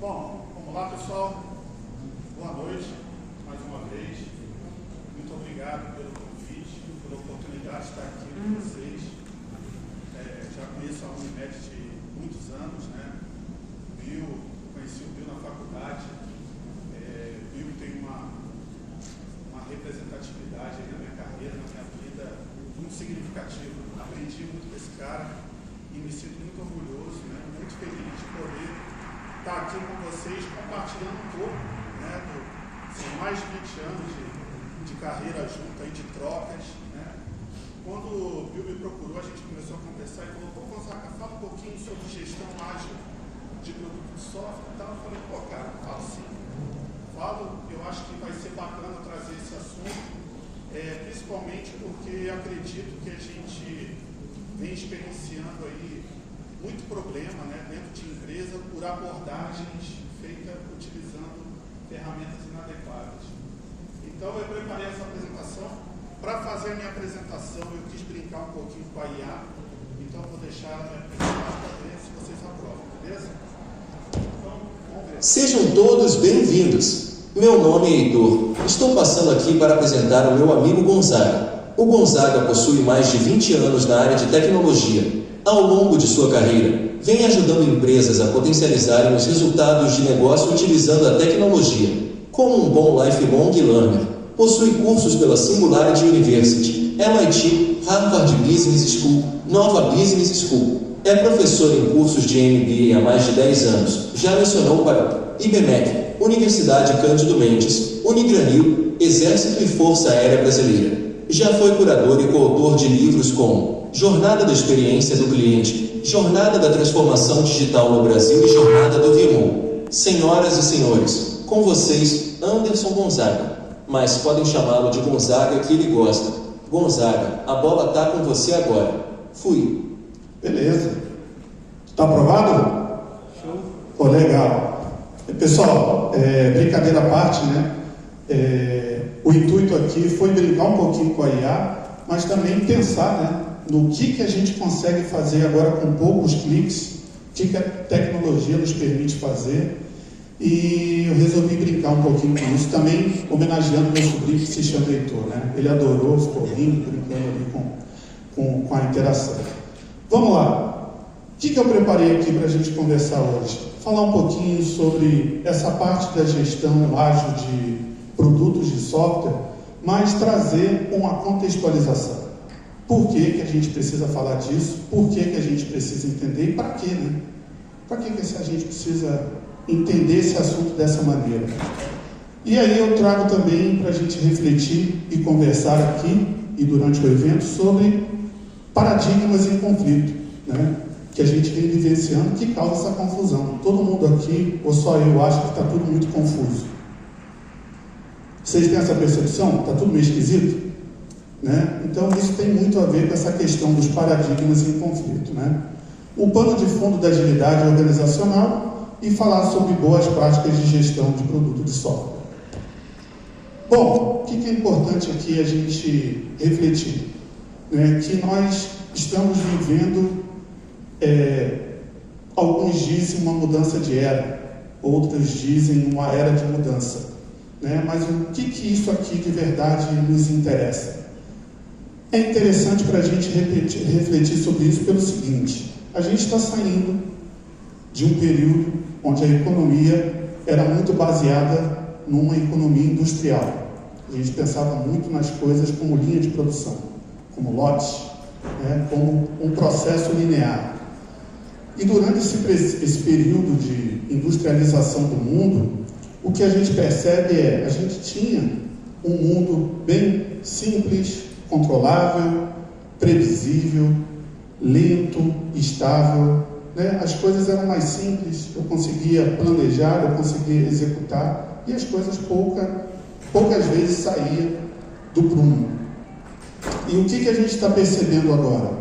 Bom, vamos lá, pessoal. Boa noite, mais uma vez. Muito obrigado pelo convite, pela oportunidade de estar aqui com vocês. Já conheço a Unimed de muitos anos, né? Conheci o Bill na faculdade. Bill tem uma representatividade aí na minha carreira, na minha vida, muito significativa. Aprendi muito com esse cara e me sinto muito orgulhoso, né? Muito feliz de poder estar aqui com vocês, compartilhando um pouco, né, são mais de 20 anos de carreira junto, aí, de trocas, né. Quando o Bill me procurou, a gente começou a conversar e falou, Gonzaga, fala um pouquinho sobre gestão ágil de produto de software e tal. Eu falei, cara, falo sim. Eu acho que vai ser bacana trazer esse assunto, principalmente porque acredito que a gente vem experienciando aí muito problema, né, dentro de empresa por abordagens feitas utilizando ferramentas inadequadas. Então eu preparei essa apresentação. Para fazer a minha apresentação eu quis brincar um pouquinho com a IA, então eu vou deixar a minha apresentação para ver se vocês aprovam, beleza? Então, vamos ver. Sejam todos bem-vindos. Meu nome é Heitor. Estou passando aqui para apresentar o meu amigo Gonzaga. O Gonzaga possui mais de 20 anos na área de tecnologia. Ao longo de sua carreira, vem ajudando empresas a potencializarem os resultados de negócio utilizando a tecnologia. Como um bom lifelong learner, possui cursos pela Singularity University, MIT, Harvard Business School, Nova Business School. É professor em cursos de MBA há mais de 10 anos. Já lecionou para IBMEC, Universidade Cândido Mendes, Unigranil, Exército e Força Aérea Brasileira. Já foi curador e coautor de livros como Jornada da Experiência do Cliente, Jornada da Transformação Digital no Brasil e Jornada do VMO. Senhoras e senhores, com vocês, Anderson Gonzaga, mas podem chamá-lo de Gonzaga que ele gosta. Gonzaga, a bola está com você agora. Fui. Beleza. Está aprovado? Show. Pô, legal. Pessoal, brincadeira à parte, né? O intuito aqui foi brincar um pouquinho com a IA, mas também pensar, né, no que a gente consegue fazer agora com poucos cliques, o que a tecnologia nos permite fazer. E eu resolvi brincar um pouquinho com isso, também homenageando meu sobrinho que se chama Heitor, né? Ele adorou, ficou rindo, brincando ali com a interação. Vamos lá. O que eu preparei aqui para a gente conversar hoje? Falar um pouquinho sobre essa parte da gestão ágil de produtos de software, mas trazer uma contextualização. Por que a gente precisa falar disso? Por que a gente precisa entender? E para quê, né? Para que a gente precisa entender esse assunto dessa maneira? E aí eu trago também para a gente refletir e conversar aqui e durante o evento sobre paradigmas em conflito, né? Que a gente vem vivenciando, que causa essa confusão. Todo mundo aqui, ou só eu, acho que está tudo muito confuso. Vocês têm essa percepção? Está tudo meio esquisito? Né? Então isso tem muito a ver com essa questão dos paradigmas em conflito, né? O pano de fundo da agilidade organizacional e falar sobre boas práticas de gestão de produto de software. Bom, o que é importante aqui a gente refletir? Né? Que nós estamos vivendo, alguns dizem uma mudança de era, outros dizem uma era de mudança. Né? Mas o que isso aqui de verdade nos interessa? É interessante para a gente refletir sobre isso pelo seguinte: a gente está saindo de um período onde a economia era muito baseada numa economia industrial. A gente pensava muito nas coisas como linha de produção, como lotes, né? Como um processo linear. E durante esse período de industrialização do mundo, o que a gente percebe a gente tinha um mundo bem simples, controlável, previsível, lento, estável, né? As coisas eram mais simples, eu conseguia planejar, eu conseguia executar, e as coisas poucas vezes saíam do prumo. E o que a gente está percebendo agora?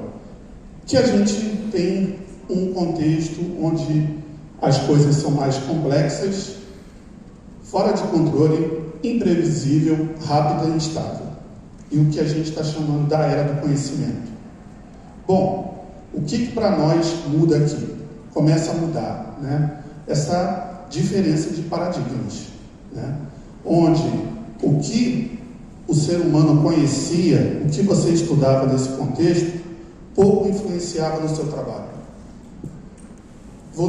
Que a gente tem um contexto onde as coisas são mais complexas, fora de controle, imprevisível, rápida e instável. E o que a gente está chamando da era do conhecimento. Bom, o que para nós muda aqui? Começa a mudar, né? Essa diferença de paradigmas, né? Onde o que o ser humano conhecia, o que você estudava nesse contexto, pouco influenciava no seu trabalho.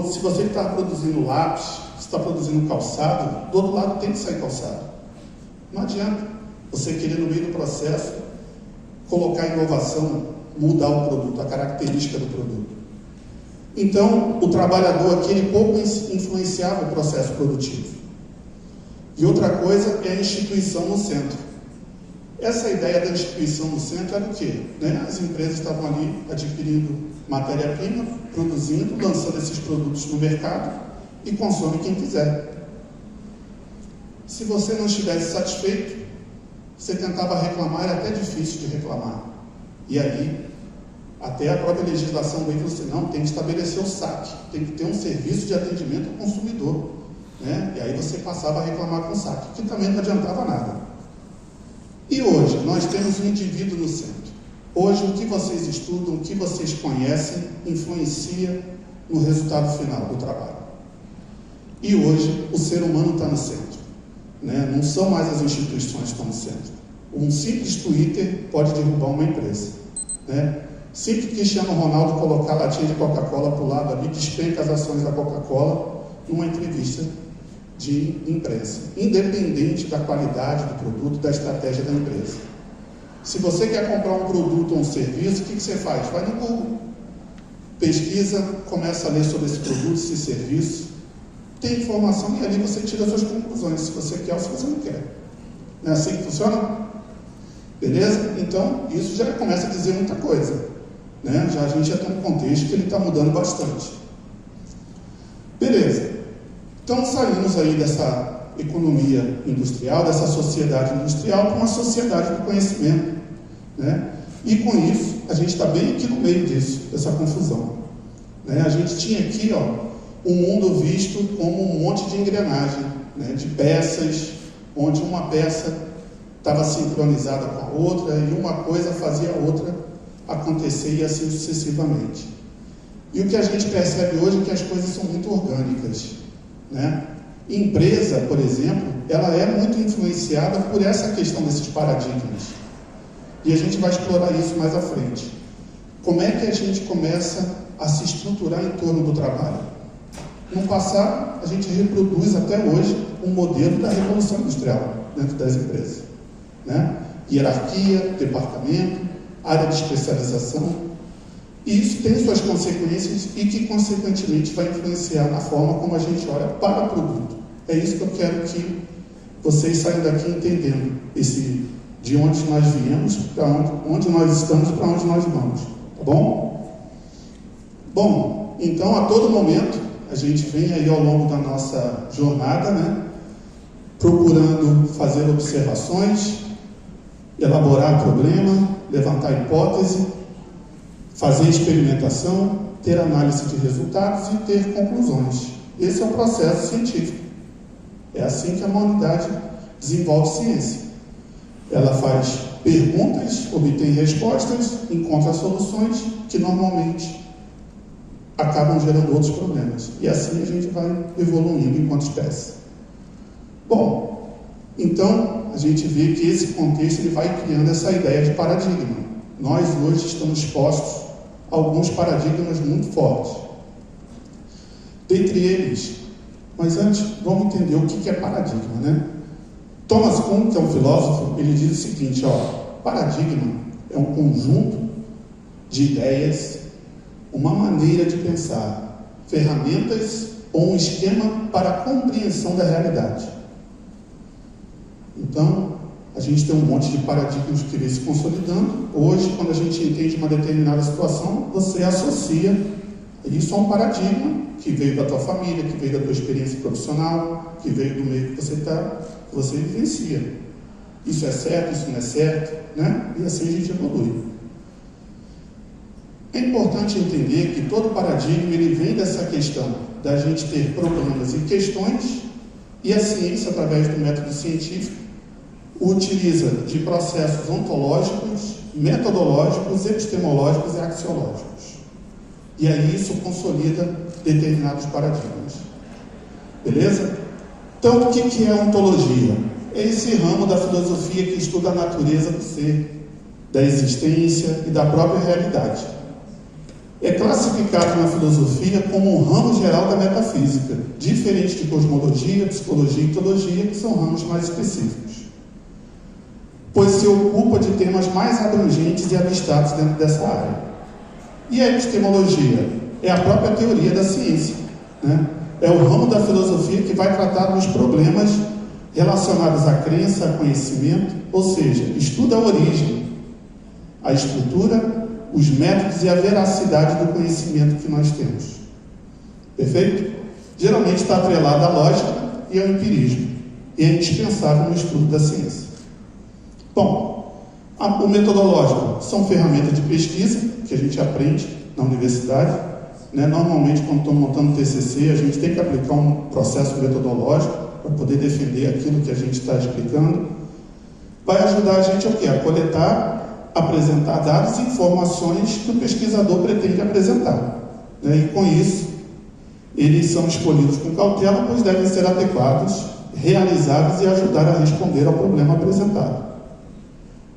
Se você está produzindo lápis, está produzindo calçado, do outro lado tem que sair calçado. Não adianta você querer, no meio do processo, colocar inovação, mudar o produto, a característica do produto. Então, o trabalhador aqui, ele pouco influenciava o processo produtivo. E outra coisa é a instituição no centro. Essa ideia da instituição no centro era o quê? Né? As empresas estavam ali adquirindo matéria-prima, produzindo, lançando esses produtos no mercado e consome quem quiser. Se você não estivesse satisfeito, você tentava reclamar, era até difícil de reclamar. E aí, até a própria legislação veio e falou assim, não, tem que estabelecer o SAC, tem que ter um serviço de atendimento ao consumidor, né? E aí você passava a reclamar com o SAC, que também não adiantava nada. E hoje, nós temos um indivíduo no centro. Hoje, o que vocês estudam, o que vocês conhecem, influencia no resultado final do trabalho. E hoje, o ser humano está no centro, né? Não são mais as instituições que estão no centro. Um simples Twitter pode derrubar uma empresa, né? Sempre que Cristiano Ronaldo colocar a latinha de Coca-Cola para o lado ali, despenca as ações da Coca-Cola numa entrevista de imprensa, independente da qualidade do produto, da estratégia da empresa. Se você quer comprar um produto ou um serviço, o que você faz? Vai no Google, pesquisa, começa a ler sobre esse produto, esse serviço, tem informação e ali você tira as suas conclusões, se você quer ou se você não quer. Não é assim que funciona? Beleza? Então, isso já começa a dizer muita coisa, né? A gente já tem um contexto que ele está mudando bastante. Beleza. Então, saímos aí dessa economia industrial, dessa sociedade industrial, para uma sociedade do conhecimento, né? E com isso, a gente está bem aqui no meio disso, dessa confusão, né? A gente tinha aqui, o mundo visto como um monte de engrenagem, né? De peças, onde uma peça estava sincronizada com a outra e uma coisa fazia a outra acontecer e assim sucessivamente. E o que a gente percebe hoje é que as coisas são muito orgânicas, né? Empresa, por exemplo, ela é muito influenciada por essa questão desses paradigmas. E a gente vai explorar isso mais à frente. Como é que a gente começa a se estruturar em torno do trabalho? No passado, a gente reproduz até hoje um modelo da Revolução Industrial dentro das empresas, né? Hierarquia, departamento, área de especialização. E isso tem suas consequências e que, consequentemente, vai influenciar na forma como a gente olha para o produto. É isso que eu quero que vocês saiam daqui entendendo, de onde nós viemos, para onde nós estamos, para onde nós vamos. Tá bom? Bom, então, a todo momento, a gente vem aí ao longo da nossa jornada, né, procurando fazer observações, elaborar problema, levantar hipótese, fazer experimentação, ter análise de resultados e ter conclusões. Esse é o processo científico. É assim que a humanidade desenvolve ciência. Ela faz perguntas, obtém respostas, encontra soluções que normalmente acabam gerando outros problemas. E assim a gente vai evoluindo enquanto espécie. Bom, então a gente vê que esse contexto ele vai criando essa ideia de paradigma. Nós hoje estamos expostos a alguns paradigmas muito fortes. Dentre eles, mas antes, vamos entender o que é paradigma, né? Thomas Kuhn, que é um filósofo, ele diz o seguinte, paradigma é um conjunto de ideias, uma maneira de pensar, ferramentas ou um esquema para a compreensão da realidade. Então, a gente tem um monte de paradigmas que vem se consolidando. Hoje, quando a gente entende uma determinada situação, você associa isso a um paradigma que veio da tua família, que veio da tua experiência profissional, que veio do meio que você vivencia. Isso é certo, isso não é certo, né? E assim a gente evolui. É importante entender que todo paradigma ele vem dessa questão da gente ter problemas e questões, e a ciência, através do método científico, utiliza de processos ontológicos, metodológicos, epistemológicos e axiológicos. E aí isso consolida determinados paradigmas. Beleza? Então, o que é ontologia? É esse ramo da filosofia que estuda a natureza do ser, da existência e da própria realidade. É classificado na filosofia como um ramo geral da metafísica, diferente de cosmologia, psicologia e teologia, que são ramos mais específicos, pois se ocupa de temas mais abrangentes e abstratos dentro dessa área. E a epistemologia é a própria teoria da ciência, né? É o ramo da filosofia que vai tratar dos problemas relacionados à crença, a conhecimento, ou seja, estuda a origem, a estrutura, os métodos e a veracidade do conhecimento que nós temos. Perfeito? Geralmente está atrelado à lógica e ao empirismo, e é indispensável no estudo da ciência. Bom, o metodológico são ferramentas de pesquisa que a gente aprende na universidade, né? Normalmente, quando estou montando TCC, a gente tem que aplicar um processo metodológico para poder defender aquilo que a gente está explicando. Vai ajudar a gente a quê? A coletar, apresentar dados e informações que o pesquisador pretende apresentar, né? E com isso, eles são escolhidos com cautela, pois devem ser adequados, realizados e ajudar a responder ao problema apresentado.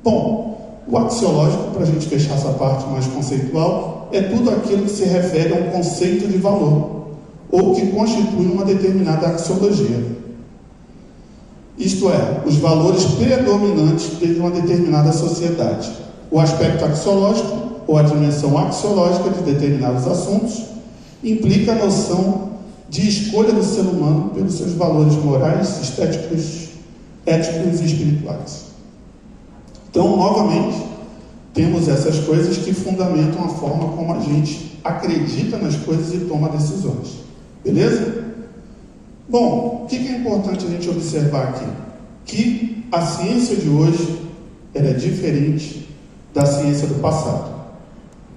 Bom, o axiológico, para a gente fechar essa parte mais conceitual, é tudo aquilo que se refere a um conceito de valor, ou que constitui uma determinada axiologia. Isto é, os valores predominantes de uma determinada sociedade. O aspecto axiológico, ou a dimensão axiológica de determinados assuntos, implica a noção de escolha do ser humano pelos seus valores morais, estéticos, éticos e espirituais. Então, novamente, temos essas coisas que fundamentam a forma como a gente acredita nas coisas e toma decisões. Beleza? Bom, o que é importante a gente observar aqui? Que a ciência de hoje ela é diferente da ciência do passado,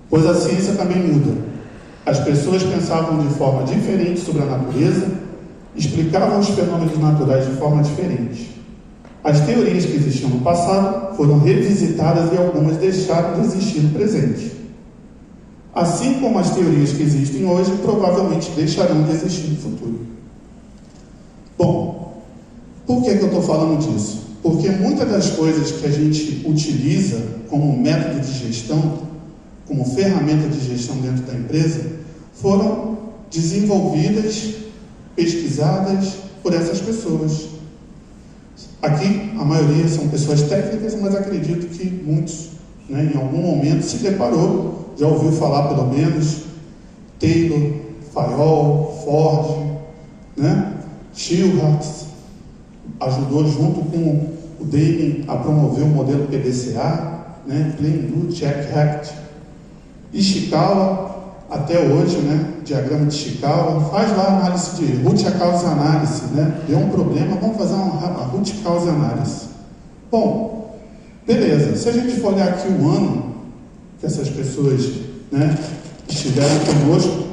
pois a ciência também muda. As pessoas pensavam de forma diferente sobre a natureza, explicavam os fenômenos naturais de forma diferente. As teorias que existiam no passado foram revisitadas e algumas deixaram de existir no presente. Assim como as teorias que existem hoje provavelmente deixarão de existir no futuro. Bom, por que eu estou falando disso? Porque muitas das coisas que a gente utiliza como método de gestão, como ferramenta de gestão dentro da empresa, foram desenvolvidas, pesquisadas por essas pessoas. Aqui, a maioria são pessoas técnicas, mas acredito que muitos, né, em algum momento, se deparou, já ouviu falar pelo menos, Taylor, Fayol, Ford, né, Shillhartz, ajudou junto com o Deming a promover o modelo PDCA, né, Plain Blue Check Act, Ishikawa, até hoje, né, diagrama de Ishikawa, faz lá a análise de root cause análise, né, deu um problema, vamos fazer uma root cause análise. Bom, beleza, se a gente for olhar aqui o ano que essas pessoas, né, estiveram conosco,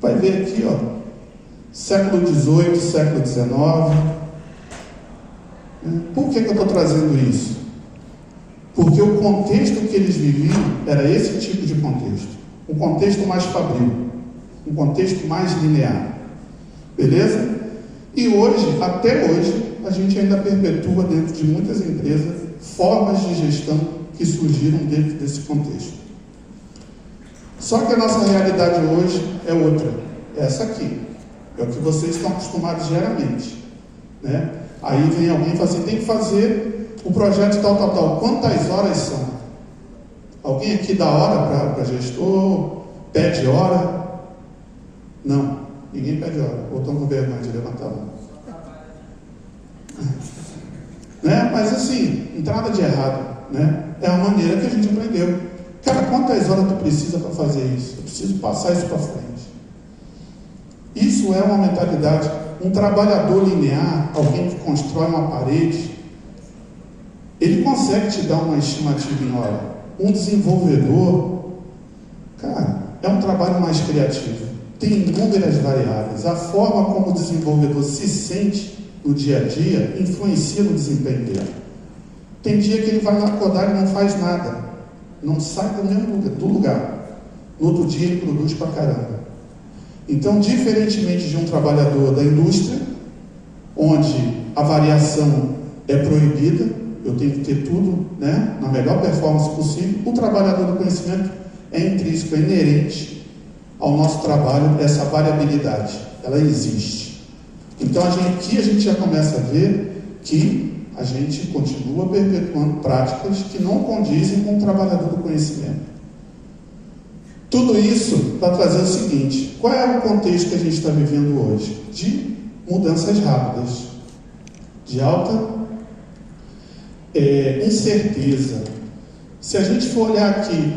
vai ver aqui, ó, século XVIII, século XIX. Por que eu estou trazendo isso? Porque o contexto que eles viviam era esse tipo de contexto. Um contexto mais fabril, um contexto mais linear. Beleza? E hoje, até hoje, a gente ainda perpetua dentro de muitas empresas formas de gestão que surgiram dentro desse contexto. Só que a nossa realidade hoje é outra. É essa aqui. É o que vocês estão acostumados diariamente, né? Aí vem alguém e fala assim, tem que fazer o projeto tal. Quantas horas são? Alguém aqui dá hora para gestor? Pede hora? Não, ninguém pede hora. Ou estão com vergonha de levantar a mão. Né? Mas assim, entrada de errado, né? É a maneira que a gente aprendeu. Cara, quantas horas tu precisa para fazer isso? Eu preciso passar isso para frente. Isso é uma mentalidade. Um trabalhador linear, alguém que constrói uma parede, ele consegue te dar uma estimativa em hora. Um desenvolvedor, cara, é um trabalho mais criativo. Tem inúmeras variáveis. A forma como o desenvolvedor se sente no dia a dia influencia no desempenho dele. Tem dia que ele vai lá codar e não faz nada. Não sai do mesmo lugar, do lugar. No outro dia ele produz pra caramba. Então, diferentemente de um trabalhador da indústria, onde a variação é proibida, eu tenho que ter tudo, né, na melhor performance possível, o trabalhador do conhecimento é intrínseco, é inerente ao nosso trabalho, essa variabilidade, ela existe. Então, aqui a gente já começa a ver que a gente continua perpetuando práticas que não condizem com o trabalhador do conhecimento. Tudo isso para trazer o seguinte: qual é o contexto que a gente está vivendo hoje? De mudanças rápidas, de alta incerteza. Se a gente for olhar aqui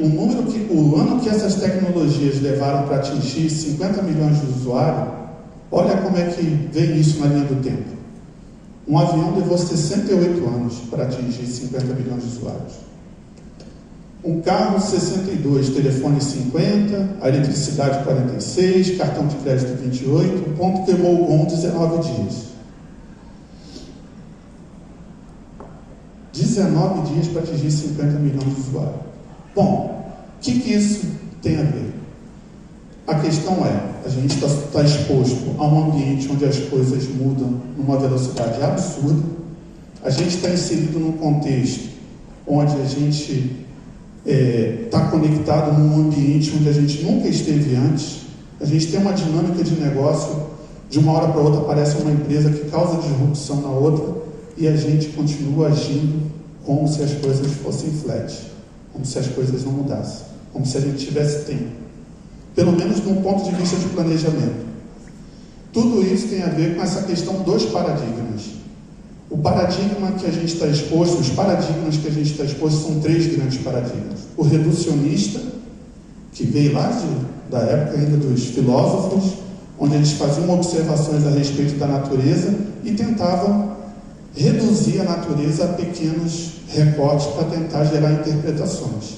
o ano que essas tecnologias levaram para atingir 50 milhões de usuários, olha como é que vem isso na linha do tempo. Um avião levou 68 anos para atingir 50 milhões de usuários. Um carro, 62, telefone 50, a eletricidade 46, cartão de crédito 28, o ponto queimou o GOM 19 dias. 19 dias para atingir 50 milhões de usuários. Bom, o que isso tem a ver? A questão é, a gente está exposto a um ambiente onde as coisas mudam numa velocidade absurda, a gente está inserido num contexto onde a gente está conectado num ambiente onde a gente nunca esteve antes, a gente tem uma dinâmica de negócio, de uma hora para outra aparece uma empresa que causa disrupção na outra, e a gente continua agindo como se as coisas fossem flat, como se as coisas não mudassem, como se a gente tivesse tempo, pelo menos de um ponto de vista de planejamento. Tudo isso tem a ver com essa questão dos paradigmas. O paradigma que a gente está exposto, os paradigmas que a gente está exposto são 3 grandes paradigmas. O reducionista, que veio lá da época ainda dos filósofos, onde eles faziam observações a respeito da natureza e tentavam reduzir a natureza a pequenos recortes para tentar gerar interpretações.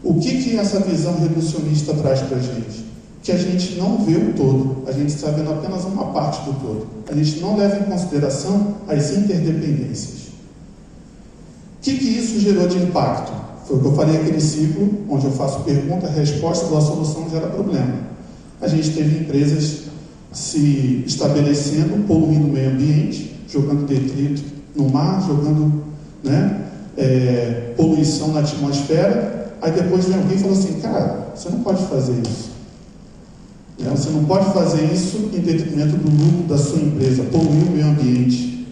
O que essa visão reducionista traz para a gente? Que a gente não vê o todo, a gente está vendo apenas uma parte do todo. A gente não leva em consideração as interdependências. O que isso gerou de impacto? Foi o que eu falei, aquele ciclo onde eu faço pergunta, resposta, dou a solução, gera problema. A gente teve empresas se estabelecendo, poluindo o meio ambiente, jogando detrito no mar, jogando poluição na atmosfera. Aí depois vem alguém e fala assim: cara, você não pode fazer isso. Você não pode fazer isso em detrimento do lucro da sua empresa, poluir o meio ambiente,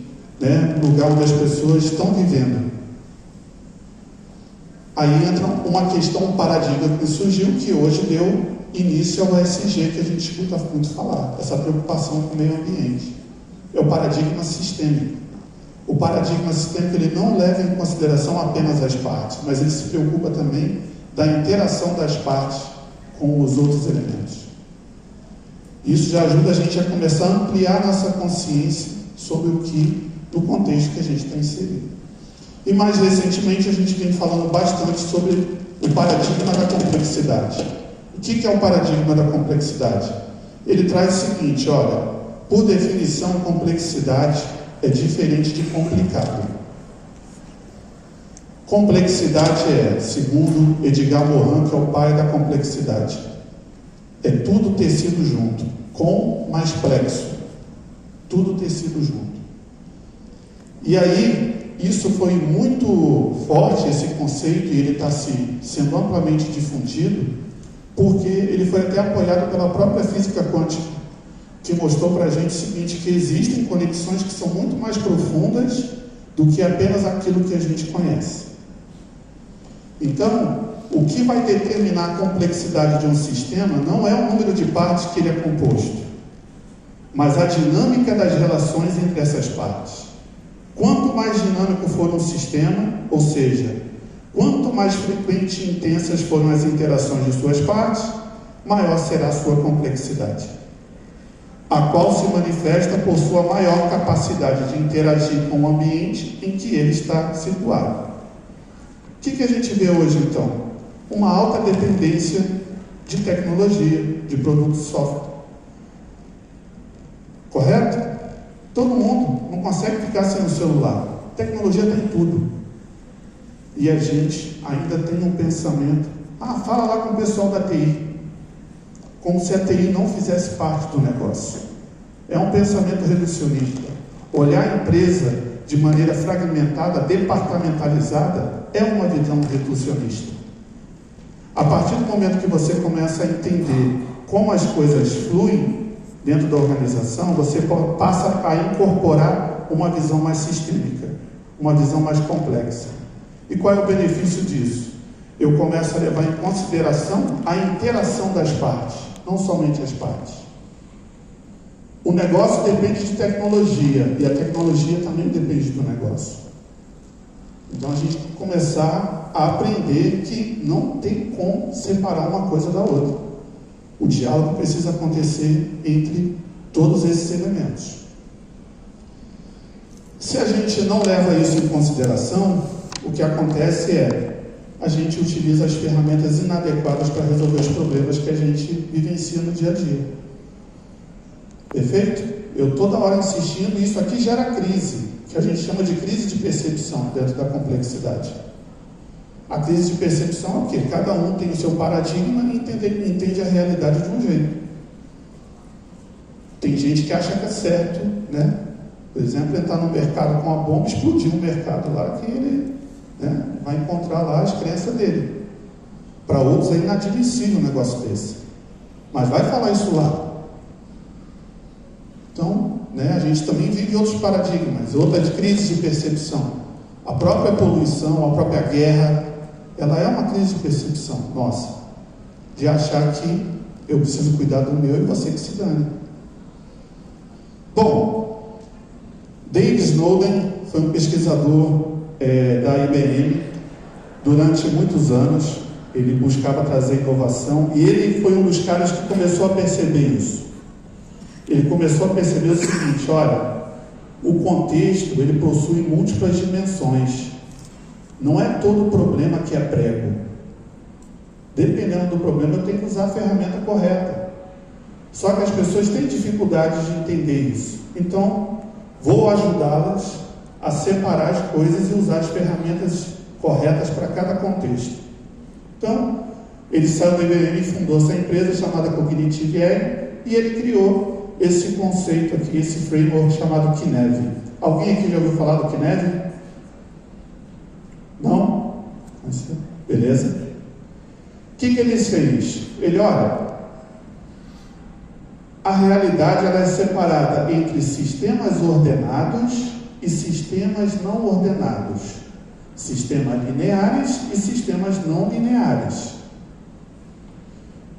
no lugar onde as pessoas estão vivendo. Aí entra uma questão, um paradigma que surgiu, que hoje deu início ao ESG, que a gente escuta muito falar, essa preocupação com o meio ambiente. É o paradigma sistêmico. O paradigma sistêmico, ele não leva em consideração apenas as partes, mas ele se preocupa também da interação das partes com os outros elementos. Isso já ajuda a gente a começar a ampliar nossa consciência sobre no contexto que a gente está inserido. E mais recentemente a gente vem falando bastante sobre o paradigma da complexidade. O que é o paradigma da complexidade? Ele traz o seguinte: olha, por definição, complexidade é diferente de complicado. Complexidade segundo Edgar Morin, que é o pai da complexidade, é tudo tecido junto, com mais plexo, tudo tecido junto. E aí, isso foi muito forte, esse conceito, e ele está sendo amplamente difundido, porque ele foi até apoiado pela própria física quântica, que mostrou para a gente o seguinte, que existem conexões que são muito mais profundas do que apenas aquilo que a gente conhece. Então, o que vai determinar a complexidade de um sistema não é o número de partes que ele é composto, mas a dinâmica das relações entre essas partes. Quanto mais dinâmico for um sistema, ou seja, quanto mais frequentes e intensas forem as interações de suas partes, maior será a sua complexidade, a qual se manifesta por sua maior capacidade de interagir com o ambiente em que ele está situado. O que a gente vê hoje, então? Uma alta dependência de tecnologia, de produtos de software. Correto? Todo mundo não consegue ficar sem o celular. A tecnologia está em tudo. E a gente ainda tem um pensamento: fala lá com o pessoal da TI. como se a TI não fizesse parte do negócio. É um pensamento reducionista. Olhar a empresa de maneira fragmentada, departamentalizada, é uma visão reducionista. A partir do momento que você começa a entender como as coisas fluem dentro da organização, você passa a incorporar uma visão mais sistêmica, uma visão mais complexa. E qual é o benefício disso? Eu começo a levar em consideração a interação das partes, não somente as partes. O negócio depende de tecnologia, e a tecnologia também depende do negócio. Então a gente tem que começar a aprender que não tem como separar uma coisa da outra. O diálogo precisa acontecer entre todos esses elementos. Se a gente não leva isso em consideração, o que acontece é a gente utiliza as ferramentas inadequadas para resolver os problemas que a gente vivencia no dia a dia. Perfeito? Eu toda hora insistindo, e isso aqui gera crise, que a gente chama de crise de percepção dentro da complexidade. A crise de percepção é o quê? Cada um tem o seu paradigma e entende a realidade de um jeito. Tem gente que acha que é certo, né? Por exemplo, entrar no mercado com a bomba, explodir um mercado lá, que ele, né, vai encontrar lá as crenças dele. Para outros é inadmissível um negócio desse. Mas vai falar isso lá. Então, né, a gente também vive outros paradigmas, outras crises de percepção. A própria poluição, a própria guerra, ela é uma crise de percepção nossa, de achar que eu preciso cuidar do meu e você que se dane. Bom, David Snowden foi um pesquisador da IBM durante muitos anos. Ele buscava trazer inovação e ele foi um dos caras que começou a perceber isso. Ele começou a perceber o seguinte: olha, o contexto ele possui múltiplas dimensões. Não é todo problema que é prego. Dependendo do problema, eu tenho que usar a ferramenta correta. Só que as pessoas têm dificuldade de entender isso. Então, vou ajudá-las a separar as coisas e usar as ferramentas corretas para cada contexto. Então, ele saiu do IBM e fundou essa empresa chamada Cognitive AI, e ele criou esse conceito aqui, esse framework chamado KNEV. Alguém aqui já ouviu falar do KNEV? Não? Beleza? O que ele fez? Ele, olha, a realidade ela é separada entre sistemas ordenados e sistemas não ordenados. Sistemas lineares e sistemas não lineares.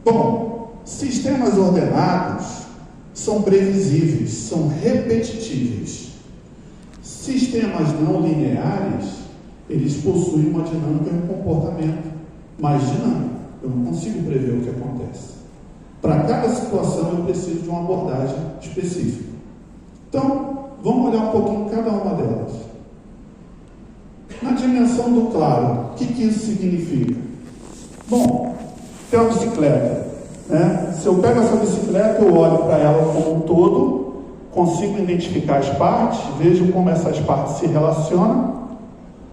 Bom, sistemas ordenados são previsíveis, são repetitíveis. Sistemas não lineares, eles possuem uma dinâmica e um comportamento mais dinâmico. Eu não consigo prever o que acontece. Para cada situação eu preciso de uma abordagem específica. Então, vamos olhar um pouquinho cada uma delas. Na dimensão do claro, o que isso significa? Bom, tem uma bicicleta, né? Se eu pego essa bicicleta, eu olho para ela como um todo, consigo identificar as partes, vejo como essas partes se relacionam.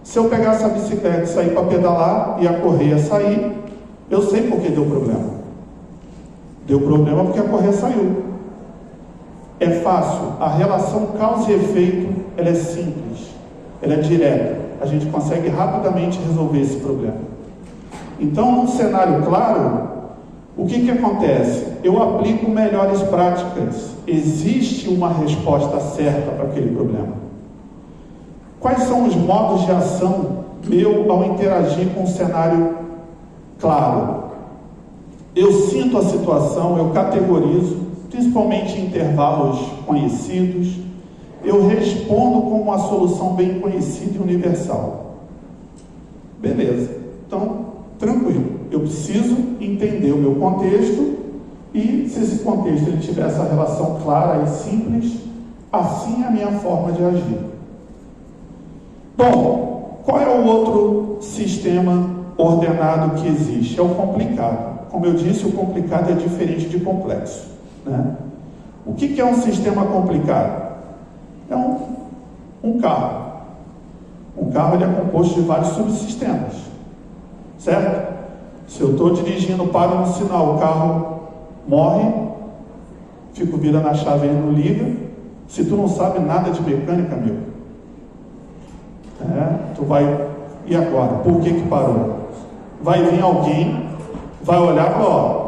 Se eu pegar essa bicicleta e sair para pedalar e a correia sair, eu sei por que deu problema. Deu problema porque a correia saiu. É fácil. A relação causa e efeito, ela é simples, ela é direta. A gente consegue rapidamente resolver esse problema. Então, num cenário claro, o que acontece? Eu aplico melhores práticas. Existe uma resposta certa para aquele problema. Quais são os modos de ação meu ao interagir com um cenário claro? Eu sinto a situação, eu categorizo, principalmente em intervalos conhecidos. Eu respondo com uma solução bem conhecida e universal. Beleza. Então, tranquilo. Eu preciso entender o meu contexto e, se esse contexto ele tiver essa relação clara e simples, assim é a minha forma de agir. Bom, qual é o outro sistema ordenado que existe? É o complicado. Como eu disse, o complicado é diferente de complexo, né? O que é um sistema complicado? É um carro. Um carro ele é composto de vários subsistemas, certo? Se eu estou dirigindo, paro no sinal, o carro morre, fico virando a chave, ele não liga. Se tu não sabe nada de mecânica, amigo, tu vai, e agora? Por que parou? Vai vir alguém, vai olhar e falar, ó,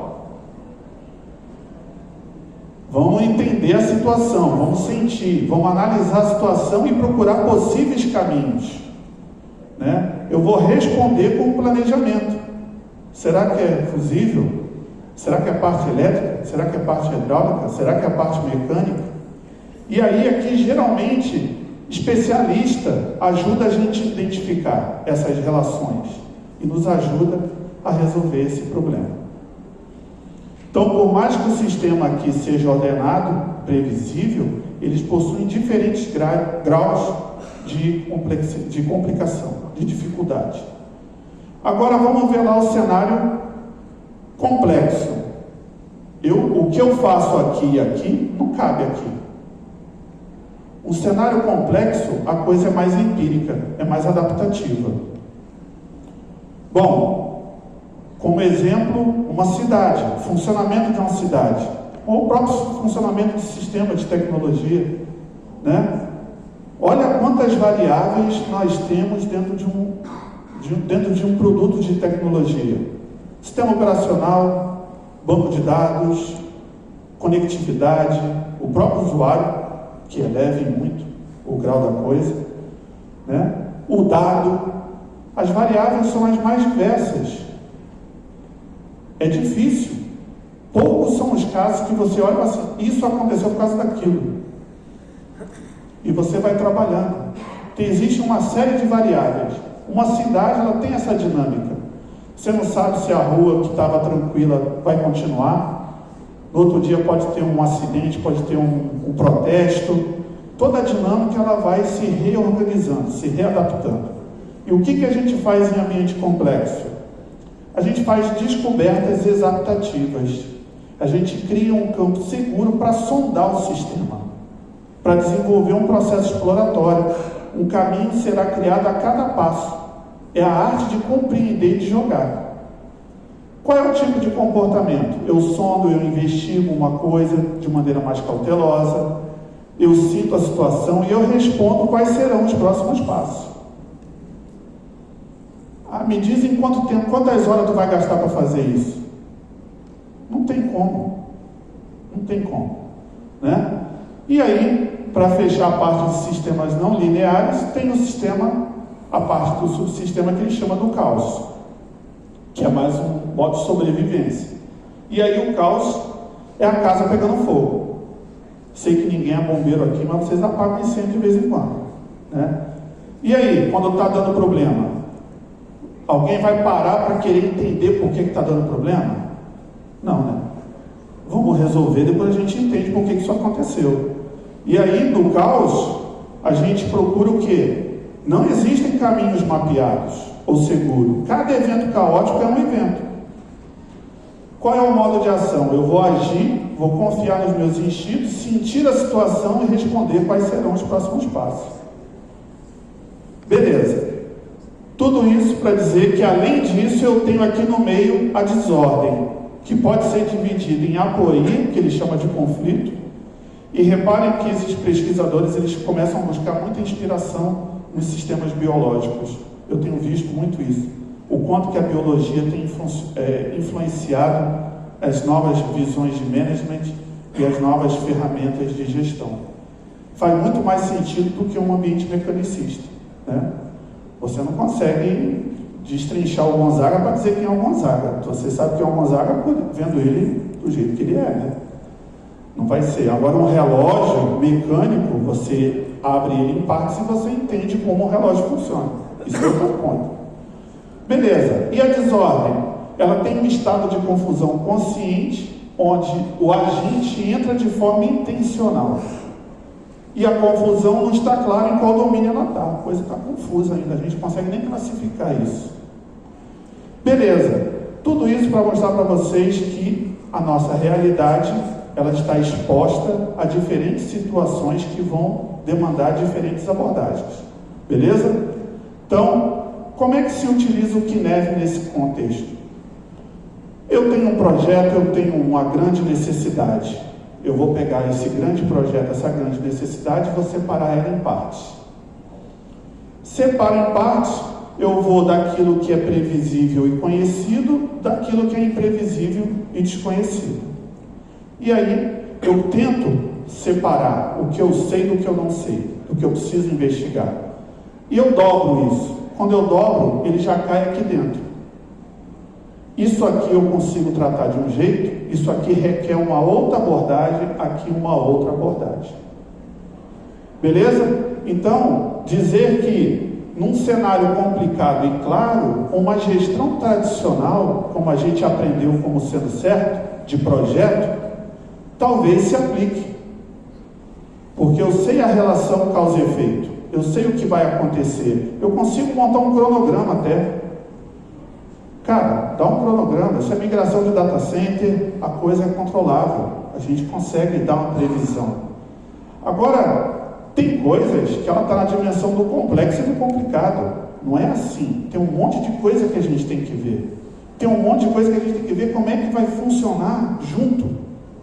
vamos entender a situação, vamos sentir, vamos analisar a situação e procurar possíveis caminhos, né? Eu vou responder com o planejamento. Será que é fusível? Será que é parte elétrica? Será que é parte hidráulica? Será que é parte mecânica? E aí aqui geralmente especialista ajuda a gente a identificar essas relações e nos ajuda a resolver esse problema. Então, por mais que o sistema aqui seja ordenado, previsível, eles possuem diferentes graus de complicação, de dificuldade. Agora vamos ver lá o cenário complexo. O que eu faço aqui e aqui não cabe aqui. O cenário complexo, a coisa é mais empírica, é mais adaptativa. Bom, como exemplo, uma cidade, funcionamento de uma cidade, ou o próprio funcionamento de sistema de tecnologia, né? Olha quantas variáveis nós temos dentro de um produto de tecnologia. Sistema operacional, banco de dados, conectividade, o próprio usuário, que eleve muito o grau da coisa, né? O dado, as variáveis são as mais diversas. É difícil. Poucos são os casos que você olha assim, isso aconteceu por causa daquilo. E você vai trabalhando. Existe uma série de variáveis. Uma cidade, ela tem essa dinâmica. Você não sabe se a rua que estava tranquila vai continuar. No outro dia pode ter um acidente, pode ter um protesto. Toda a dinâmica ela vai se reorganizando, se readaptando. E o que a gente faz em ambiente complexo? A gente faz descobertas exaptativas. A gente cria um campo seguro para sondar o sistema, para desenvolver um processo exploratório. Um caminho será criado a cada passo. É a arte de compreender e de jogar. Qual é o tipo de comportamento? Eu sondo, eu investigo uma coisa de maneira mais cautelosa, eu sinto a situação e eu respondo quais serão os próximos passos. Me diz em quanto tempo, quantas horas tu vai gastar para fazer isso? Não tem como. Não tem como, né? E aí, para fechar a parte de sistemas não lineares, tem o sistema, a parte do subsistema que ele chama do caos, que é mais um modo de sobrevivência. E aí o caos é a casa pegando fogo. Sei que ninguém é bombeiro aqui, mas vocês apagam incêndio de vez em quando, né? E aí, quando está dando problema, alguém vai parar para querer entender por que está dando problema? Não, né? Vamos resolver, depois a gente entende por que isso aconteceu. E aí, no caos, a gente procura o quê? Não existem caminhos mapeados ou seguros. Cada evento caótico é um evento. Qual é o modo de ação? Eu vou agir, vou confiar nos meus instintos, sentir a situação e responder quais serão os próximos passos. Beleza. Tudo isso para dizer que, além disso, eu tenho aqui no meio a desordem, que pode ser dividida em aporia, que ele chama de conflito, e reparem que esses pesquisadores eles começam a buscar muita inspiração nos sistemas biológicos. Eu tenho visto muito isso. O quanto que a biologia tem influenciado as novas visões de management e as novas ferramentas de gestão. Faz muito mais sentido do que um ambiente mecanicista, né? Você não consegue destrinchar o Gonzaga para dizer quem é o Gonzaga. Você sabe quem é o Gonzaga vendo ele do jeito que ele é, né? Não vai ser. Agora, um relógio mecânico, você abre ele em partes e você entende como o relógio funciona. Isso é outro ponto. Beleza. E a desordem? Ela tem um estado de confusão consciente, onde o agente entra de forma intencional. E a confusão não está clara em qual domínio ela está. A coisa está confusa ainda. A gente não consegue nem classificar isso. Beleza. Tudo isso para mostrar para vocês que a nossa realidade ela está exposta a diferentes situações que vão demandar diferentes abordagens. Beleza? Então, como é que se utiliza o KNEV nesse contexto? Eu tenho um projeto, eu tenho uma grande necessidade. Eu vou pegar esse grande projeto, essa grande necessidade, e vou separar ela em partes. Separo em partes, eu vou daquilo que é previsível e conhecido, daquilo que é imprevisível e desconhecido. E aí, eu tento separar o que eu sei do que eu não sei, do que eu preciso investigar. E eu dobro isso. Quando eu dobro, ele já cai aqui dentro. Isso aqui eu consigo tratar de um jeito, isso aqui requer uma outra abordagem, aqui uma outra abordagem. Beleza? Então, dizer que num cenário complicado e claro, uma gestão tradicional, como a gente aprendeu como sendo certo, de projeto, talvez se aplique. Porque eu sei a relação causa e efeito, eu sei o que vai acontecer, eu consigo montar um cronograma até. Cara, dá um cronograma, isso é migração de data center, a coisa é controlável, a gente consegue dar uma previsão. Agora, tem coisas que ela está na dimensão do complexo e do complicado, não é assim, tem um monte de coisa que a gente tem que ver, tem um monte de coisa que a gente tem que ver como é que vai funcionar junto,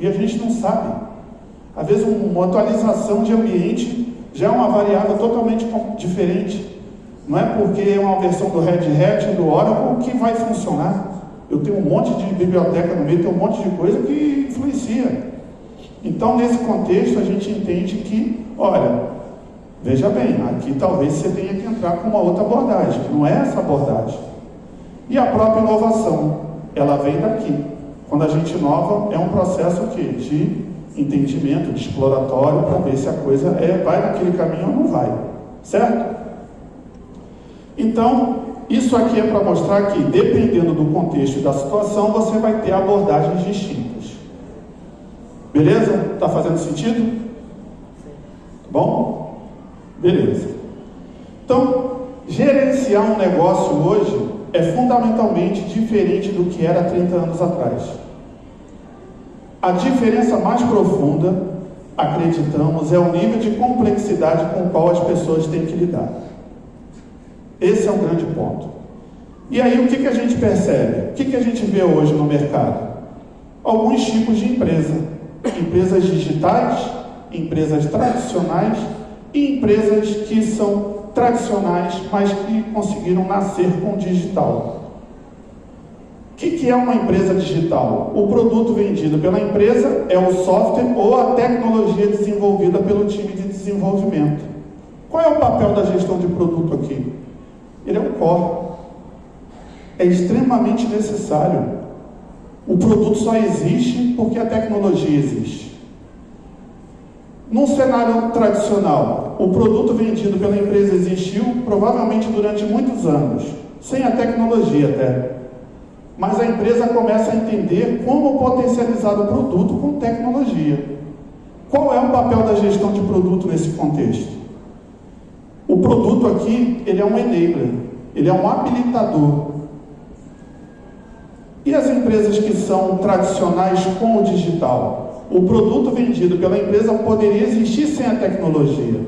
e a gente não sabe. Às vezes uma atualização de ambiente já é uma variável totalmente diferente. Não é porque é uma versão do Red Hat e do Oracle que vai funcionar. Eu tenho um monte de biblioteca no meio, tem um monte de coisa que influencia. Então, nesse contexto, a gente entende que, olha, veja bem, aqui talvez você tenha que entrar com uma outra abordagem, que não é essa abordagem. E a própria inovação, ela vem daqui. Quando a gente inova, é um processo de entendimento, de exploratório, para ver se a coisa vai naquele caminho ou não vai. Certo? Então, isso aqui é para mostrar que, dependendo do contexto e da situação, você vai ter abordagens distintas. Beleza? Está fazendo sentido? Bom? Beleza. Então, gerenciar um negócio hoje é fundamentalmente diferente do que era 30 anos atrás. A diferença mais profunda, acreditamos, é o nível de complexidade com o qual as pessoas têm que lidar. Esse é um grande ponto. E aí, o que a gente percebe? O que a gente vê hoje no mercado? Alguns tipos de empresa. Empresas digitais, empresas tradicionais e empresas que são tradicionais, mas que conseguiram nascer com o digital. O que é uma empresa digital? O produto vendido pela empresa é o software ou a tecnologia desenvolvida pelo time de desenvolvimento. Qual é o papel da gestão de produto aqui? Ele é um core. É extremamente necessário. O produto só existe porque a tecnologia existe. Num cenário tradicional, o produto vendido pela empresa existiu provavelmente durante muitos anos, sem a tecnologia até. Mas a empresa começa a entender como potencializar o produto com tecnologia. Qual é o papel da gestão de produto nesse contexto? O produto aqui, ele é um enabler, ele é um habilitador. E as empresas que são tradicionais com o digital? O produto vendido pela empresa poderia existir sem a tecnologia.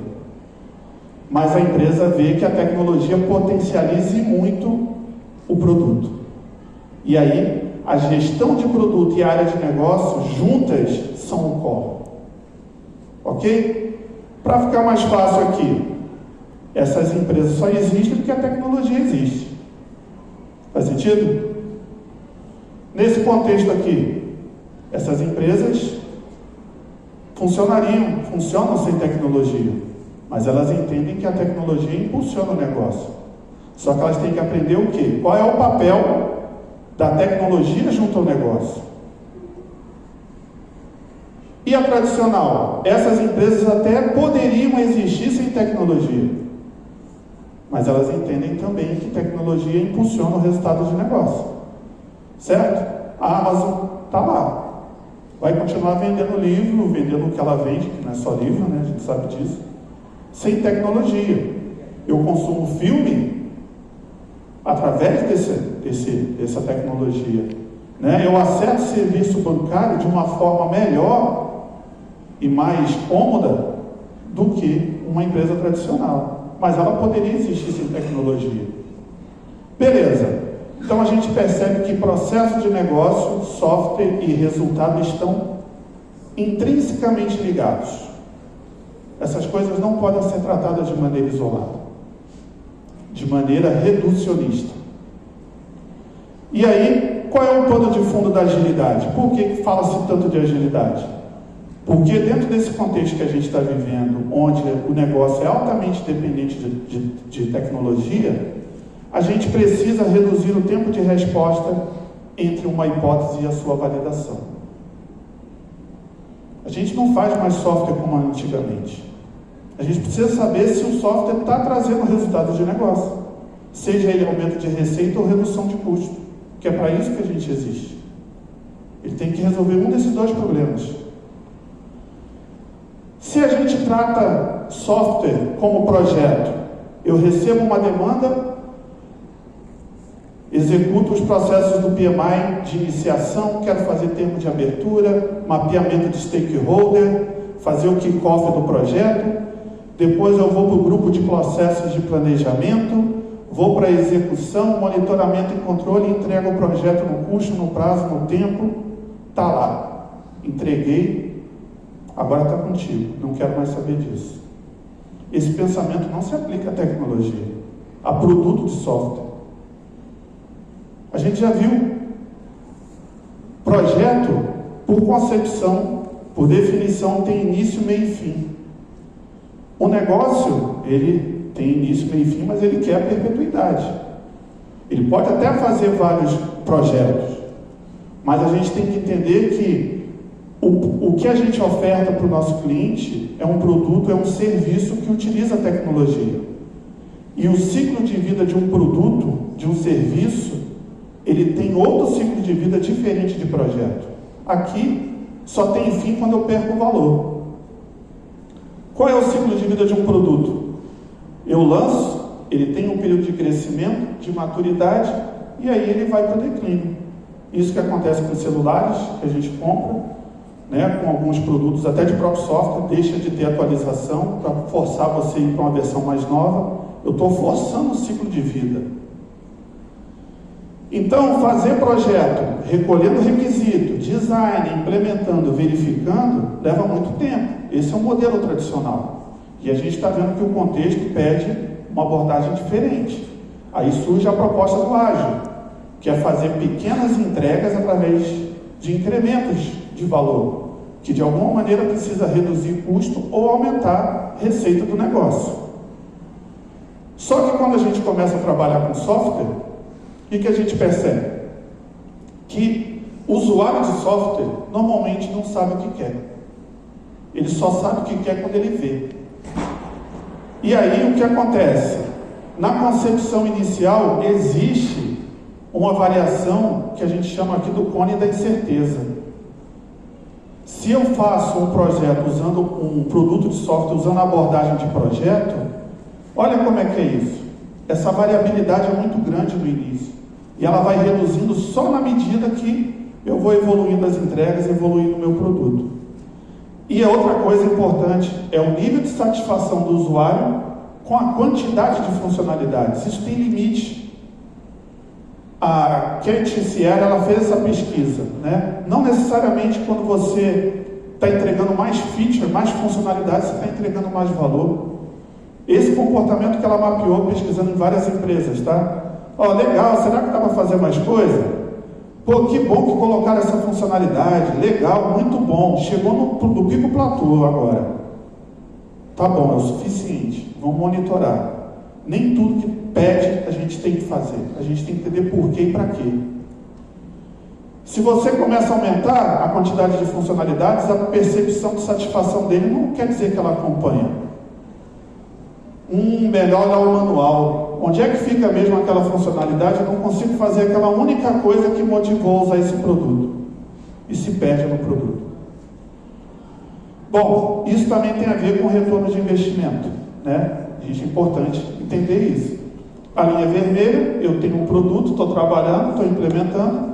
Mas a empresa vê que a tecnologia potencialize muito o produto. E aí, a gestão de produto e a área de negócio juntas são o core. Ok? Para ficar mais fácil aqui, essas empresas só existem porque a tecnologia existe. Faz sentido? Nesse contexto aqui, essas empresas funcionam sem tecnologia, mas elas entendem que a tecnologia impulsiona o negócio. Só que elas têm que aprender o quê? Qual é o papel da tecnologia junto ao negócio? E a tradicional? Essas empresas até poderiam existir sem tecnologia, mas elas entendem também que tecnologia impulsiona o resultado de negócio. Certo? A Amazon está lá. Vai continuar vendendo livro, vendendo o que ela vende, que não é só livro, né? A gente sabe disso. Sem tecnologia. Eu consumo filme através dessa tecnologia. Né? Eu acesso serviço bancário de uma forma melhor e mais cômoda do que uma empresa tradicional. Mas ela poderia existir sem tecnologia. Beleza. Então a gente percebe que processo de negócio, software e resultado estão intrinsecamente ligados. Essas coisas não podem ser tratadas de maneira isolada, de maneira reducionista. E aí, qual é o pano de fundo da agilidade? Por que fala-se tanto de agilidade? Porque dentro desse contexto que a gente está vivendo, onde o negócio é altamente dependente de tecnologia, a gente precisa reduzir o tempo de resposta entre uma hipótese e a sua validação. A gente não faz mais software como antigamente. A gente precisa saber se o software está trazendo resultados de negócio, seja ele aumento de receita ou redução de custo, que é para isso que a gente existe. Ele tem que resolver um desses dois problemas. Se a gente trata software como projeto, eu recebo uma demanda, executo os processos do PMI de iniciação, quero fazer termo de abertura, mapeamento de stakeholder, fazer o kick-off do projeto, depois eu vou para o grupo de processos de planejamento, vou para a execução, monitoramento e controle, entrego o projeto no custo, no prazo, no tempo, está lá, entreguei, agora está contigo, não quero mais saber disso. Esse pensamento não se aplica à tecnologia, a produto de software. A gente já viu projeto, por concepção, por definição, tem início, meio e fim. O negócio, ele tem início, meio e fim, mas ele quer a perpetuidade. Ele pode até fazer vários projetos, mas a gente tem que entender que o que a gente oferta para o nosso cliente é um produto, é um serviço que utiliza a tecnologia. E o ciclo de vida de um produto, de um serviço, ele tem outro ciclo de vida diferente de projeto. Aqui, só tem fim quando eu perco o valor. Qual é o ciclo de vida de um produto? Eu lanço, ele tem um período de crescimento, de maturidade, e aí ele vai para o declínio. Isso que acontece com os celulares, que a gente compra, né, com alguns produtos, até de próprio software, deixa de ter atualização para forçar você a ir para uma versão mais nova. Eu estou forçando o ciclo de vida. Então, fazer projeto, recolhendo requisito, design, implementando, verificando, leva muito tempo. Esse é um modelo tradicional. E a gente está vendo que o contexto pede uma abordagem diferente. Aí surge a proposta do ágil, que é fazer pequenas entregas através de incrementos de valor, que de alguma maneira precisa reduzir custo ou aumentar a receita do negócio. Só que quando a gente começa a trabalhar com software, o que a gente percebe? Que o usuário de software normalmente não sabe o que quer. Ele só sabe o que quer quando ele vê. E aí o que acontece? Na concepção inicial existe uma variação que a gente chama aqui do cone da incerteza. Se eu faço um projeto usando um produto de software, usando a abordagem de projeto, olha como é que é isso. Essa variabilidade é muito grande no início. E ela vai reduzindo só na medida que eu vou evoluindo as entregas, evoluindo o meu produto. E a outra coisa importante é o nível de satisfação do usuário com a quantidade de funcionalidades. Isso tem limite. A Kate Sierra, ela fez essa pesquisa, né? Não necessariamente quando você está entregando mais feature, mais funcionalidades, você está entregando mais valor. Esse comportamento que ela mapeou pesquisando em várias empresas, tá? Ó, legal, será que dá para fazer mais coisa? Pô, que bom que colocaram essa funcionalidade, legal, muito bom, chegou no pico platô agora. Tá bom, é o suficiente, vamos monitorar. Nem tudo que pede a gente tem que fazer, a gente tem que entender por quê e para quê. Se você começa a aumentar a quantidade de funcionalidades, a percepção de satisfação dele não quer dizer que ela acompanha. Melhor é o manual. Onde é que fica mesmo aquela funcionalidade? Eu não consigo fazer aquela única coisa que motivou a usar esse produto. E se perde no produto. Bom, isso também tem a ver com o retorno de investimento, né? Gente, é importante entender isso. A linha vermelha, eu tenho um produto, estou trabalhando, estou implementando,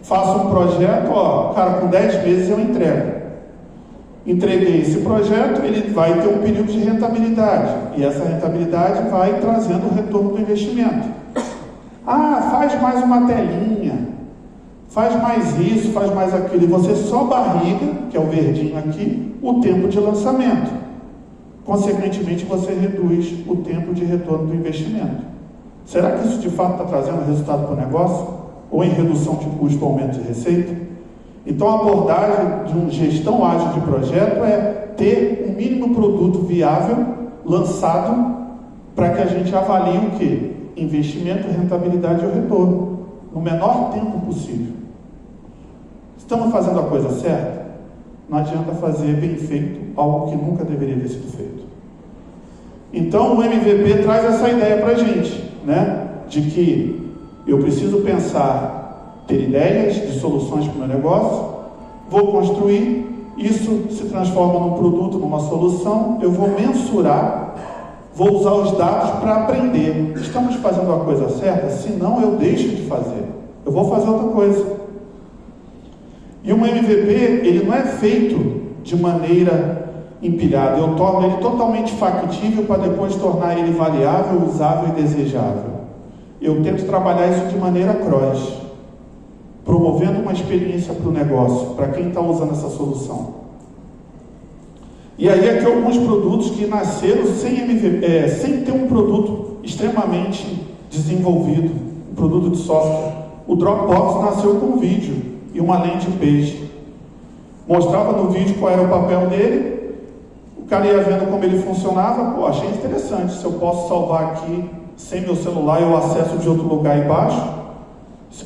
faço um projeto, ó, cara, com 10 meses eu entrego. Entreguei esse projeto, ele vai ter um período de rentabilidade, e essa rentabilidade vai trazendo o retorno do investimento. Ah, faz mais uma telinha, faz mais isso, faz mais aquilo, e você só barriga, que é o verdinho aqui, o tempo de lançamento. Consequentemente, você reduz o tempo de retorno do investimento. Será que isso de fato está trazendo resultado para o negócio? Ou em redução de custo ou aumento de receita? Então, a abordagem de uma gestão ágil de projeto é ter um mínimo produto viável lançado para que a gente avalie o quê? Investimento, rentabilidade e o retorno, no menor tempo possível. Estamos fazendo a coisa certa? Não adianta fazer bem feito algo que nunca deveria ter sido feito. Então, o MVP traz essa ideia para a gente, né? De que eu preciso pensar, ter ideias de soluções para o meu negócio, vou construir, isso se transforma num produto, numa solução, eu vou mensurar, vou usar os dados para aprender. Estamos fazendo a coisa certa? Se não, eu deixo de fazer. Eu vou fazer outra coisa. E um MVP, ele não é feito de maneira empilhada. Eu torno ele totalmente factível para depois tornar ele variável, usável e desejável. Eu tento trabalhar isso de maneira cross, promovendo uma experiência para o negócio, para quem está usando essa solução. E aí aqui alguns produtos que nasceram sem MVP, sem ter um produto extremamente desenvolvido, um produto de software. O Dropbox nasceu com um vídeo e uma landing page. Mostrava no vídeo qual era o papel dele, o cara ia vendo como ele funcionava, pô, achei interessante, se eu posso salvar aqui sem meu celular, eu acesso de outro lugar embaixo,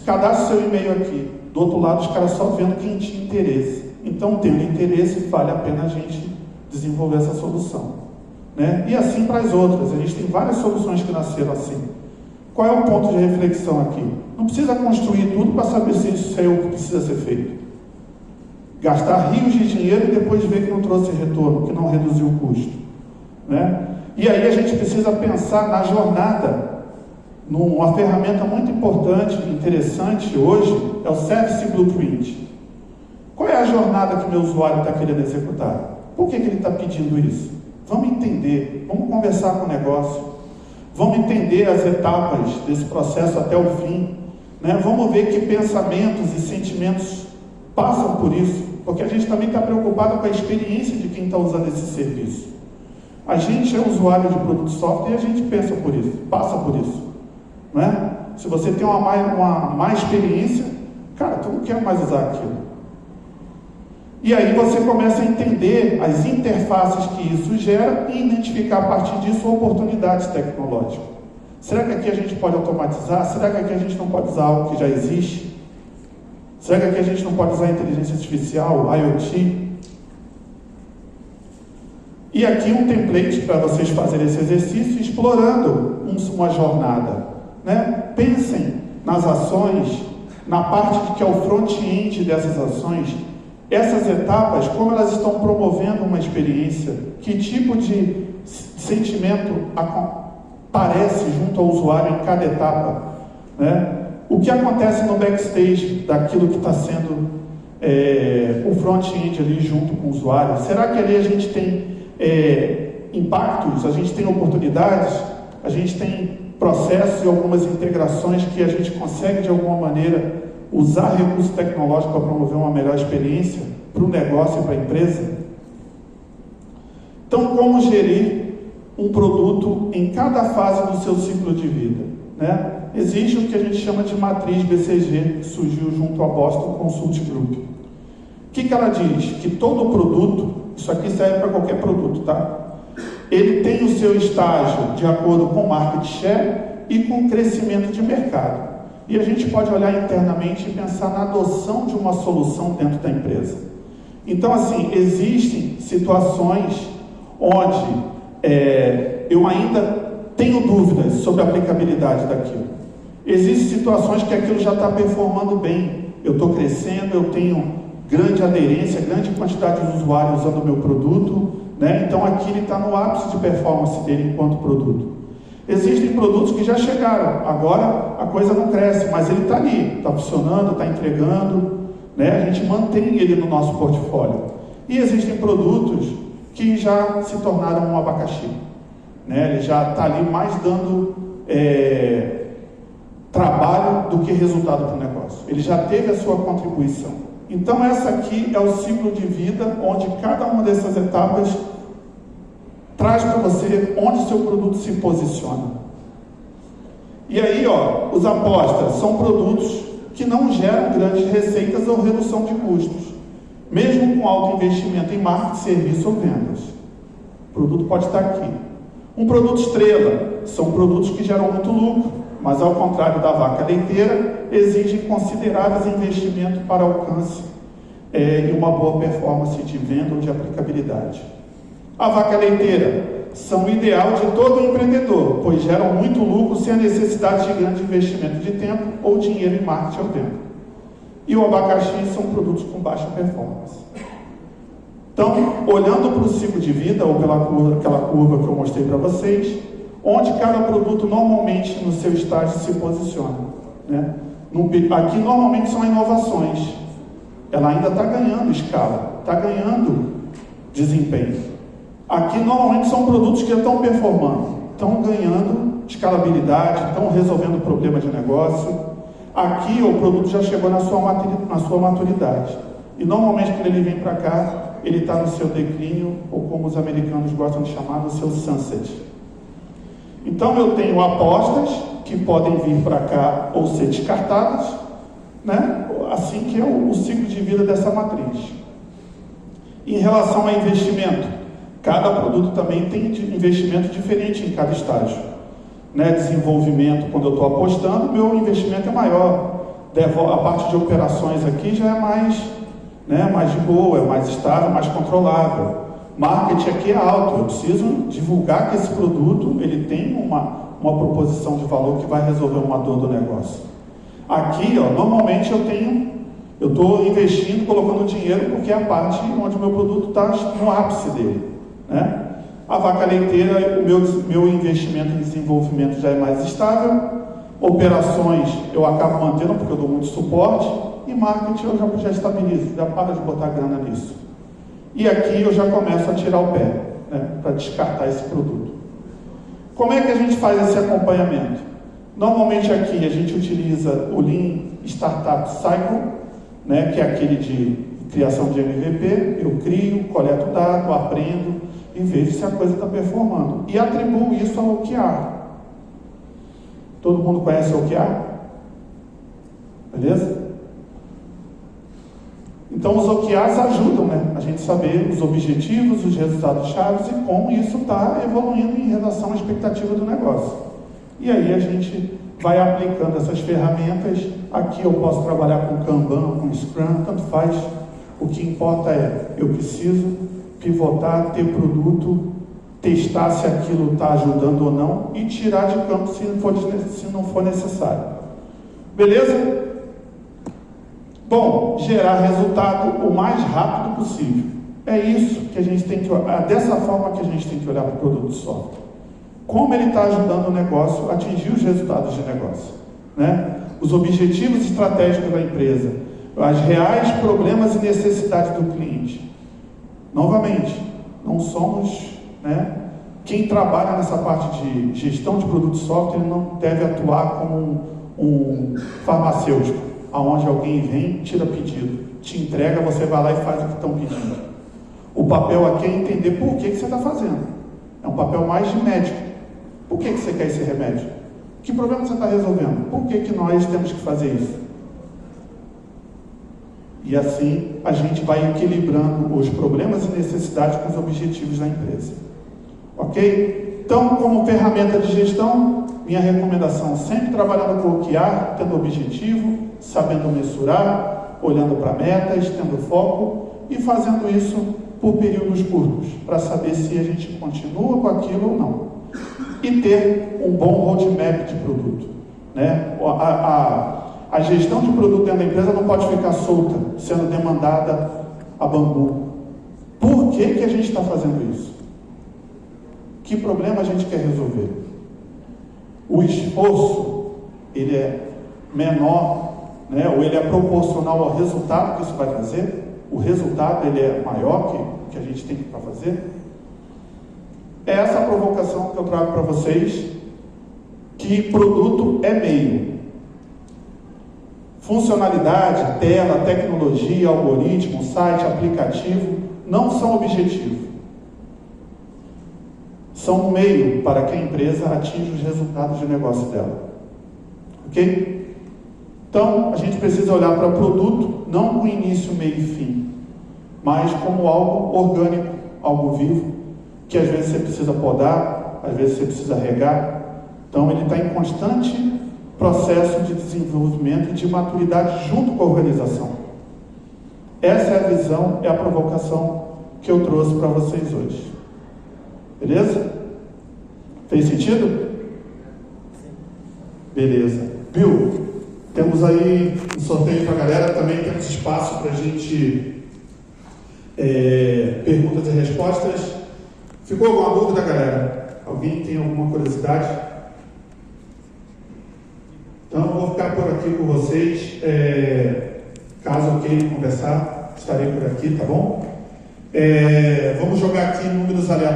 cadastre seu e-mail aqui, do outro lado os caras só vendo quem tinha interesse. Então, tendo interesse, vale a pena a gente desenvolver essa solução, né? E assim para as outras, a gente tem várias soluções que nasceram assim. Qual é o ponto de reflexão aqui? Não precisa construir tudo para saber se isso é o que precisa ser feito. Gastar rios de dinheiro e depois ver que não trouxe retorno, que não reduziu o custo, né? E aí a gente precisa pensar na jornada. Uma ferramenta muito importante e interessante hoje é o Service Blueprint. Qual é a jornada que meu usuário está querendo executar? Por que ele está pedindo isso? Vamos entender, vamos conversar com o negócio, vamos entender as etapas desse processo até o fim, né? Vamos ver que pensamentos e sentimentos passam por isso, porque a gente também está preocupado com a experiência de quem está usando esse serviço. A gente é usuário de produto de software e a gente pensa por isso, passa por isso, né? Se você tem uma má experiência, cara, tu não quer mais usar aquilo. E aí você começa a entender as interfaces que isso gera e identificar a partir disso oportunidades tecnológicas. Será que aqui a gente pode automatizar? Será que aqui a gente não pode usar algo que já existe? Será que aqui a gente não pode usar inteligência artificial, IoT? E aqui um template para vocês fazerem esse exercício, explorando uma jornada, né? Pensem nas ações, na parte que é o front-end dessas ações, essas etapas, como elas estão promovendo uma experiência, que tipo de sentimento aparece junto ao usuário em cada etapa, né? O que acontece no backstage daquilo que está sendo o front-end ali junto com o usuário? Será que ali a gente tem impactos, a gente tem oportunidades, a gente tem processos e algumas integrações que a gente consegue de alguma maneira usar recurso tecnológico para promover uma melhor experiência para o negócio e para a empresa? Então, como gerir um produto em cada fase do seu ciclo de vida, né? Existe o que a gente chama de matriz BCG, que surgiu junto à Boston Consult Group. O que ela diz? Que todo produto, isso aqui serve para qualquer produto, tá? Ele tem o seu estágio de acordo com market share e com crescimento de mercado. E a gente pode olhar internamente e pensar na adoção de uma solução dentro da empresa. Então, assim, existem situações onde eu ainda tenho dúvidas sobre a aplicabilidade daquilo. Existem situações que aquilo já está performando bem. Eu estou crescendo, eu tenho grande aderência, grande quantidade de usuários usando o meu produto, né? Então aqui ele está no ápice de performance dele enquanto produto. Existem produtos que já chegaram, agora a coisa não cresce, mas ele está ali, está funcionando, está entregando, né? A gente mantém ele no nosso portfólio. E existem produtos que já se tornaram um abacaxi, né? Ele já está ali mais dando, trabalho do que resultado para o negócio. Ele já teve a sua contribuição. Então, essa aqui é o ciclo de vida, onde cada uma dessas etapas traz para você onde o seu produto se posiciona. E aí, ó, os apostas são produtos que não geram grandes receitas ou redução de custos, mesmo com alto investimento em marketing, serviço ou vendas. O produto pode estar aqui. Um produto estrela são produtos que geram muito lucro, mas ao contrário da vaca leiteira, exigem consideráveis investimentos para alcance e uma boa performance de venda ou de aplicabilidade. A vaca leiteira são o ideal de todo empreendedor, pois geram muito lucro sem a necessidade de grande investimento de tempo ou dinheiro em marketing ou venda. E o abacaxi são produtos com baixa performance. Então, olhando para o ciclo de vida, ou pela curva, aquela curva que eu mostrei para vocês, onde cada produto normalmente no seu estágio se posiciona, né? Aqui normalmente são inovações. Ela ainda está ganhando escala, está ganhando desempenho. Aqui normalmente são produtos que já estão performando, estão ganhando escalabilidade, estão resolvendo problema de negócio. Aqui o produto já chegou na sua maturidade. E normalmente quando ele vem para cá, ele está no seu declínio, ou como os americanos gostam de chamar, no seu sunset. Então eu tenho apostas que podem vir para cá ou ser descartadas, né? Assim que é o ciclo de vida dessa matriz. Em relação a investimento, cada produto também tem investimento diferente em cada estágio, né? Desenvolvimento, quando eu estou apostando, meu investimento é maior. A parte de operações aqui já é mais, né, mais de boa, é mais estável, mais controlável. Marketing aqui é alto, eu preciso divulgar que esse produto ele tem uma proposição de valor que vai resolver uma dor do negócio. Aqui, ó, normalmente eu estou investindo, colocando dinheiro, porque é a parte onde o meu produto está no ápice dele, né? A vaca leiteira, o meu investimento em desenvolvimento já é mais estável, operações eu acabo mantendo, porque eu dou muito suporte, e marketing eu já estabilizo, já paro de botar grana nisso. E aqui eu já começo a tirar o pé, né, para descartar esse produto. Como é que a gente faz esse acompanhamento? Normalmente aqui a gente utiliza o Lean Startup Cycle, né, que é aquele de criação de MVP. Eu crio, coleto dado, aprendo e vejo se a coisa está performando. E atribuo isso ao OKR. Todo mundo conhece o OKR? Beleza? Então os OKRs ajudam, né, a gente saber os objetivos, os resultados chaves e como isso está evoluindo em relação à expectativa do negócio. E aí a gente vai aplicando essas ferramentas. Aqui eu posso trabalhar com Kanban, com Scrum, tanto faz. O que importa é, eu preciso pivotar, ter produto, testar se aquilo está ajudando ou não e tirar de campo se não for necessário. Beleza? Bom, gerar resultado o mais rápido possível. É isso que a gente tem que olhar, dessa forma que a gente tem que olhar para o produto de software. Como ele está ajudando o negócio a atingir os resultados de negócio, né? Os objetivos estratégicos da empresa, as reais problemas e necessidades do cliente. Novamente, não somos, né, quem trabalha nessa parte de gestão de produto de software não deve atuar como um farmacêutico, aonde alguém vem, tira pedido, te entrega, você vai lá e faz o que estão pedindo. O papel aqui é entender por que você está fazendo. É um papel mais de médico. Por que você quer esse remédio? Que problema você está resolvendo? Por que nós temos que fazer isso? E assim a gente vai equilibrando os problemas e necessidades com os objetivos da empresa. Ok? Então, como ferramenta de gestão, minha recomendação, sempre trabalhando com OKR, tendo objetivo, sabendo mensurar, olhando para metas, tendo foco e fazendo isso por períodos curtos, para saber se a gente continua com aquilo ou não. E ter um bom roadmap de produto, né? A gestão de produto dentro da empresa não pode ficar solta, sendo demandada a bambu. Por que a gente está fazendo isso? Que problema a gente quer resolver? O esforço, ele é menor, né? Ou ele é proporcional ao resultado que isso vai trazer? O resultado, ele é maior que a gente tem para fazer? É essa a provocação que eu trago para vocês, que produto é meio, Funcionalidade, tela, tecnologia, algoritmo, site, aplicativo, não são objetivo. São um meio para que a empresa atinja os resultados de negócio dela. Ok? Então, a gente precisa olhar para o produto, não com início, meio e fim, mas como algo orgânico, algo vivo, que às vezes você precisa podar, às vezes você precisa regar. Então, ele está em constante processo de desenvolvimento e de maturidade junto com a organização. Essa é a visão, é a provocação que eu trouxe para vocês hoje. Beleza? Fez sentido? Beleza. Bill, temos aí um sorteio para a galera, também temos espaço para a gente perguntas e respostas. Ficou alguma dúvida, galera? Alguém tem alguma curiosidade? Então eu vou ficar por aqui com vocês. Caso eu queira conversar, estarei por aqui, tá bom? Vamos jogar aqui números aleatórios.